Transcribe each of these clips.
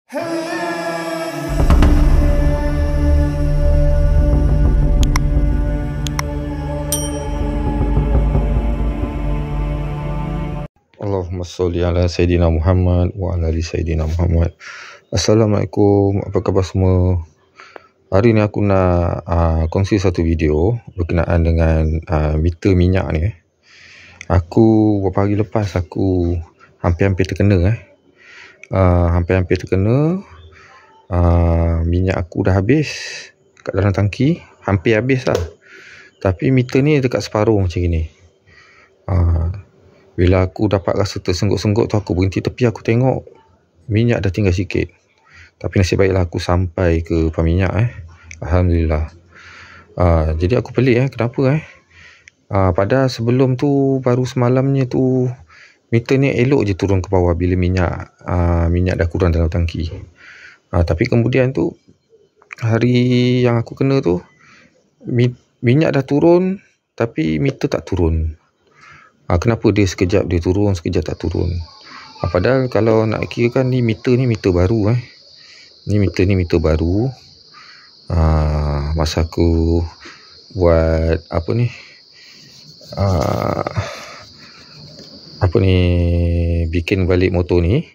Allahumma salli ala Sayyidina Muhammad wa ala ali Sayyidina Muhammad. Assalamualaikum, apa khabar semua? Hari ni aku nak kongsi satu video berkenaan dengan meter minyak ni. Aku beberapa hari lepas aku hampir-hampir terkena hampir-hampir terkena. Minyak aku dah habis kat dalam tangki, hampir habis lah. Tapi meter ni dekat separuh macam ni. Bila aku dapat rasa tersenggut-senggut tu, aku berhenti tepi, aku tengok minyak dah tinggal sikit. Tapi nasib baiklah aku sampai ke peminyak Alhamdulillah. Jadi aku pelik kenapa padahal sebelum tu, baru semalamnya tu, meter ni elok je turun ke bawah bila minyak dah kurang dalam tangki. Tapi kemudian tu, hari yang aku kena tu, minyak dah turun tapi meter tak turun. Kenapa dia sekejap dia turun, sekejap tak turun? Padahal kalau nak kira kan, ni meter baru Ni meter baru. Masa aku buat bikin balik motor ni,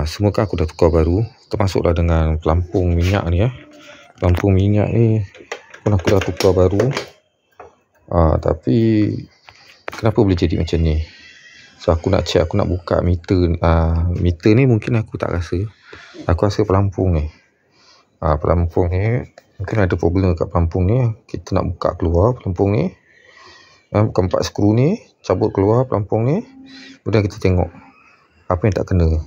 semua kan aku dah tukar baru, termasuklah dengan pelampung minyak ni Pelampung minyak ni pun aku dah tukar baru. Tapi kenapa boleh jadi macam ni? So aku nak check, aku nak buka meter. Meter ni mungkin aku tak rasa. Aku rasa pelampung ni. Pelampung ni mungkin ada problem kat pelampung ni. Kita nak buka keluar pelampung ni. Buka 4 skru ni, cabut keluar pelampung ni. Kemudian kita tengok apa yang tak kena.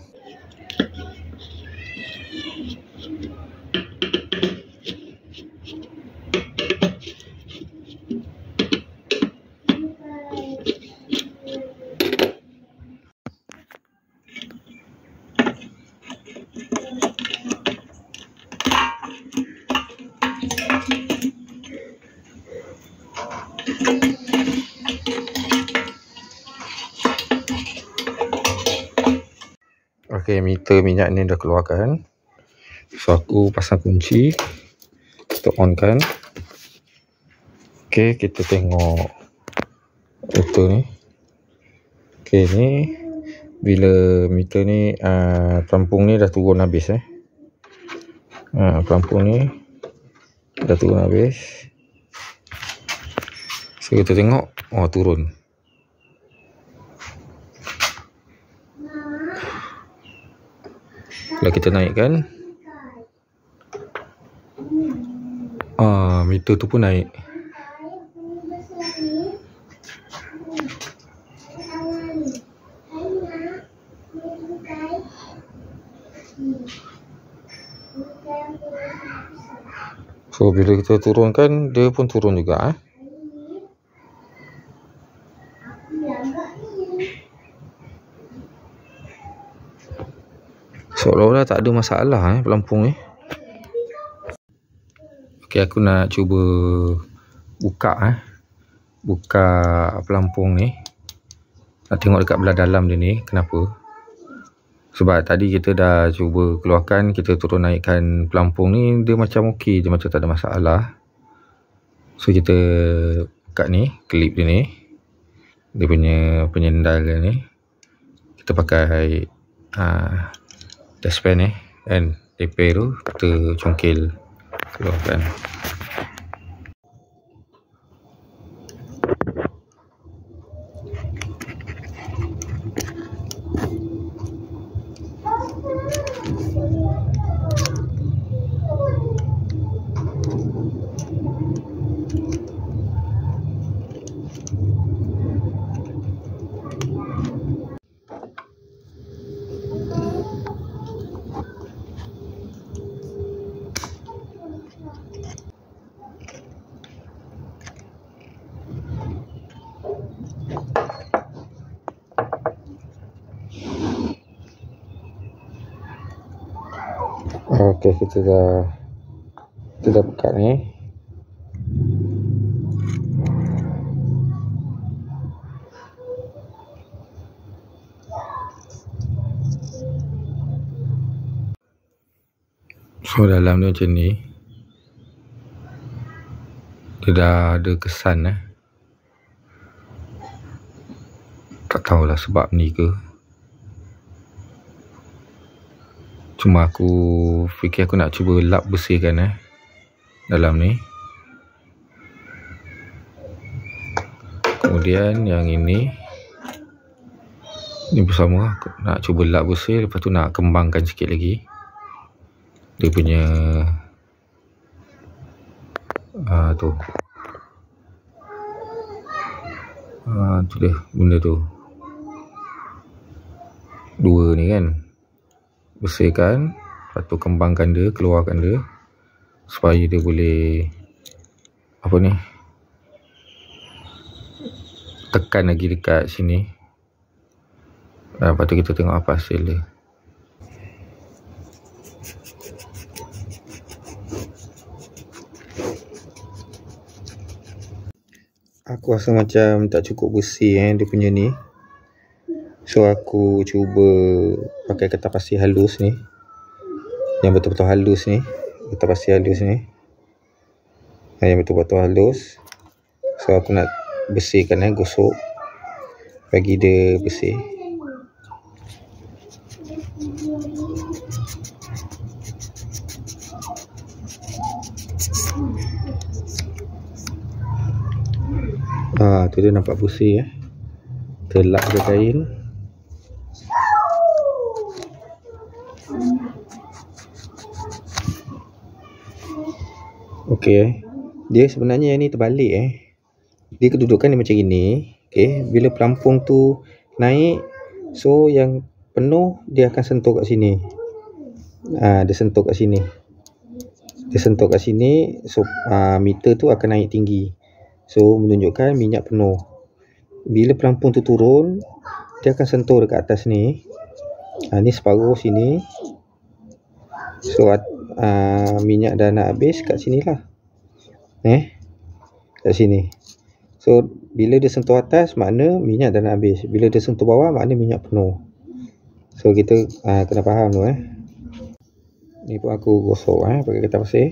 Okey, meter minyak ni dah keluarkan. So aku pasang kunci, kita on kan. Okey, kita tengok meter ni. Okey, ni bila meter ni pelampung ni dah turun habis pelampung ni dah turun habis. So kita tengok, turun. Kalau kita naikkan, meter tu pun naik. So bila kita turunkan, dia pun turun juga seolah-olah tak ada masalah pelampung ni. Okey, aku nak cuba buka pelampung ni. Nak tengok dekat belah dalam dia ni kenapa. Sebab tadi kita dah cuba keluarkan, kita turun naikkan pelampung ni, dia macam okey, dia macam tak ada masalah. So kita buka ni, klip dia ni, dia punya penyendal dia ni. Kita pakai dustpan kan, repair tu kita congkel keluarkan. Okey, kita dah buka ni. So dalam ni macam ni, dia dah ada kesan tak tahulah sebab ni ke, cuma aku fikir aku nak cuba lap bersihkan dalam ni. Kemudian yang ini bersama aku nak cuba lap bersih, lepas tu nak kembangkan sikit lagi dia punya tu tu dia benda tu, dua ni kan, bersihkan, lepas tu kembangkan dia, keluarkan dia supaya dia boleh apa ni, tekan lagi dekat sini. Lepas tu kita tengok apa hasil dia. Aku rasa macam tak cukup bersih dia punya ni. So aku cuba pakai kertas pasir halus ni, yang betul-betul halus ni, kertas pasir halus ni, yang betul-betul halus. So aku nak bersihkan gosok bagi dia bersih. Tu dia nampak bersih terlap ke kain. Okey, dia sebenarnya yang ni terbalik dia kedudukan dia macam ini. Okey, bila pelampung tu naik, so yang penuh dia akan sentuh kat sini. Dia sentuh kat sini. Dia sentuh kat sini, so meter tu akan naik tinggi. So menunjukkan minyak penuh. Bila pelampung tu turun, dia akan sentuh dekat atas ni. Ni separuh sini. So minyak dah nak habis kat sinilah. Kat sini. So bila dia sentuh atas, makna minyak dah nak habis. Bila dia sentuh bawah, makna minyak penuh. So kita kena faham tu Ni pun aku gosok pakai kertas pasir.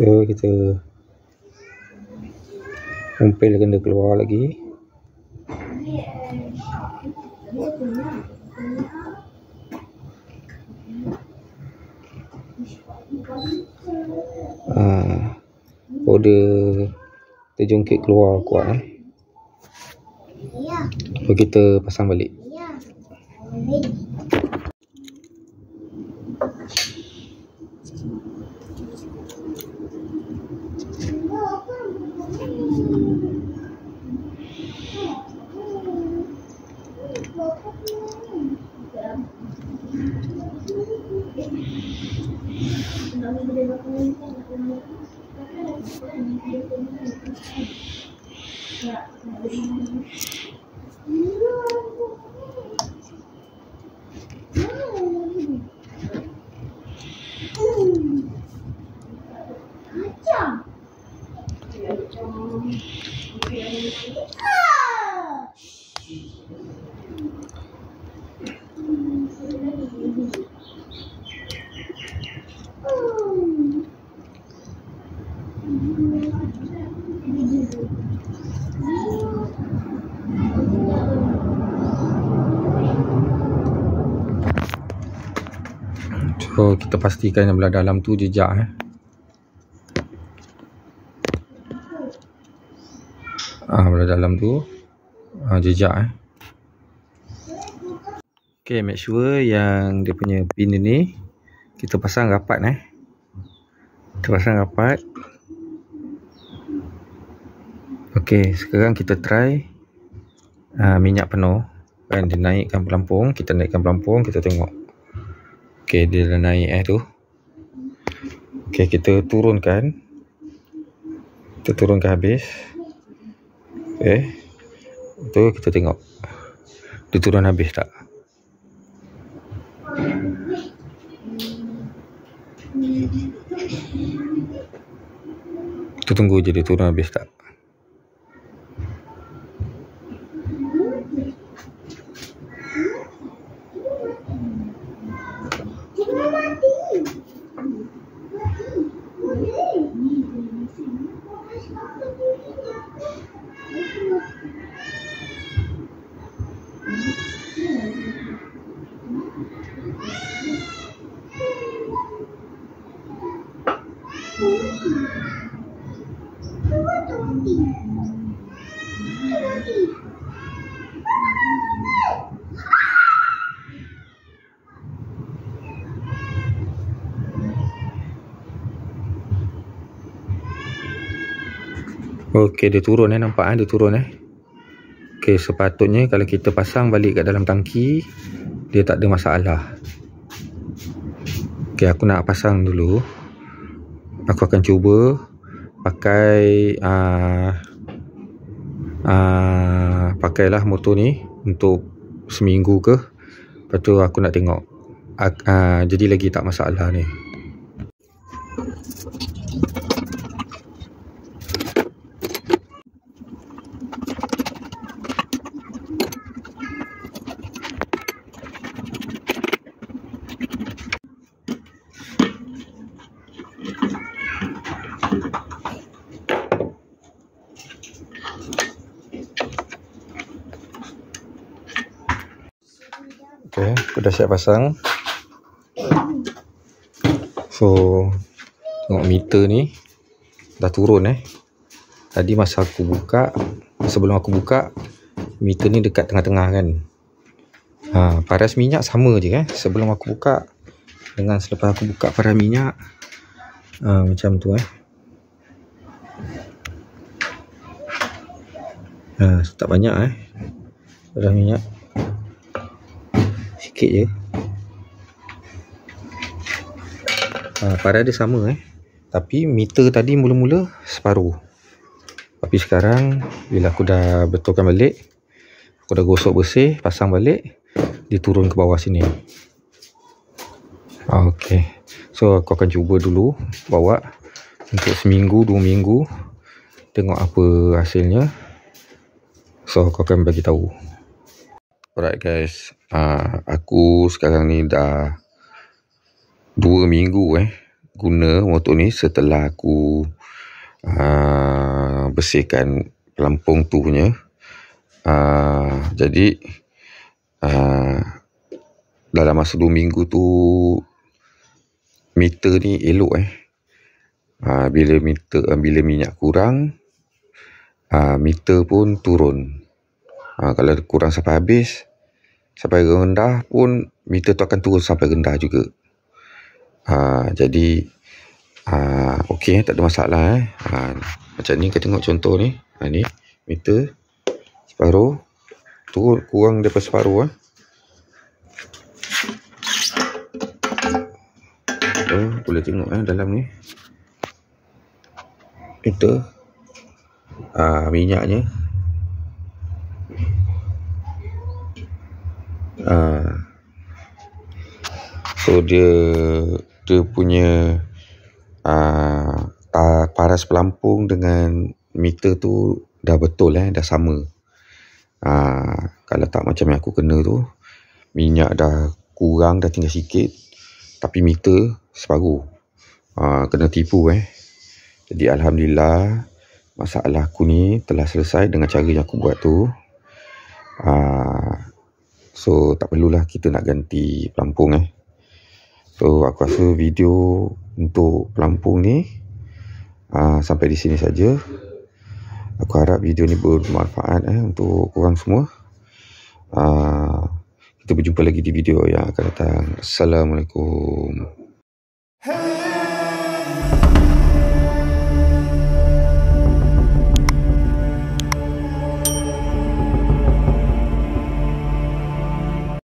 So kita umpilkan dia keluar lagi. Dia terjungkit keluar kuat so kita pasang balik. So kita pastikan yang belah dalam tu jejak belah dalam tu jejak Okay, make sure yang dia punya pin ni kita pasang rapat kita pasang rapat. Okay, sekarang kita try minyak penuh kan, dia naikkan pelampung, kita naikkan pelampung, kita tengok. Okay, dia dah naik tu. Okay, kita turunkan habis. Okay, tu kita tengok. Dia turun habis tak? Kita tunggu je dia turun habis tak. Okey, dia turun nampak dia turun Okey, sepatutnya kalau kita pasang balik kat dalam tangki, dia tak ada masalah. Okey, aku nak pasang dulu. Aku akan cuba pakai pakailah motor ni untuk seminggu ke. Lepas tu aku nak tengok jadi lagi tak masalah ni. Okay, aku dah siap pasang. So, tengok meter ni dah turun Tadi masa aku buka, sebelum aku buka, meter ni dekat tengah-tengah kan. Paras minyak sama je sebelum aku buka dengan selepas aku buka paras minyak. Macam tu tak banyak paras minyak. Sikit je. Paras dia sama tapi meter tadi mula-mula separuh. Tapi sekarang bila aku dah betulkan balik, aku dah gosok bersih, pasang balik, dia turun ke bawah sini. Okey. So aku akan cuba dulu bawa untuk seminggu, 2 minggu, tengok apa hasilnya. So aku akan bagi tahu. Alright guys, aku sekarang ni dah 2 minggu guna motor ni setelah aku bersihkan pelampung tu punya. Jadi dalam masa 2 minggu tu meter ni elok bila minyak kurang, meter pun turun. Kalau kurang sampai habis, sampai rendah pun meter tu akan turun sampai rendah juga. Jadi okey, tak ada masalah macam ni kita tengok contoh ni. Ni meter separuh turun, kurang daripada separuh boleh tengok dalam ni meter minyaknya so dia punya paras pelampung dengan meter tu dah betul dah sama. Kalau tak macam yang aku kena tu, minyak dah kurang, dah tinggal sikit tapi meter separuh. Kena tipu Jadi alhamdulillah masalah aku ni telah selesai dengan cara yang aku buat tu. So tak perlulah kita nak ganti pelampung So aku rasa video untuk pelampung ni sampai di sini saja. Aku harap video ni bermanfaat untuk korang semua. Kita berjumpa lagi di video yang akan datang. Assalamualaikum.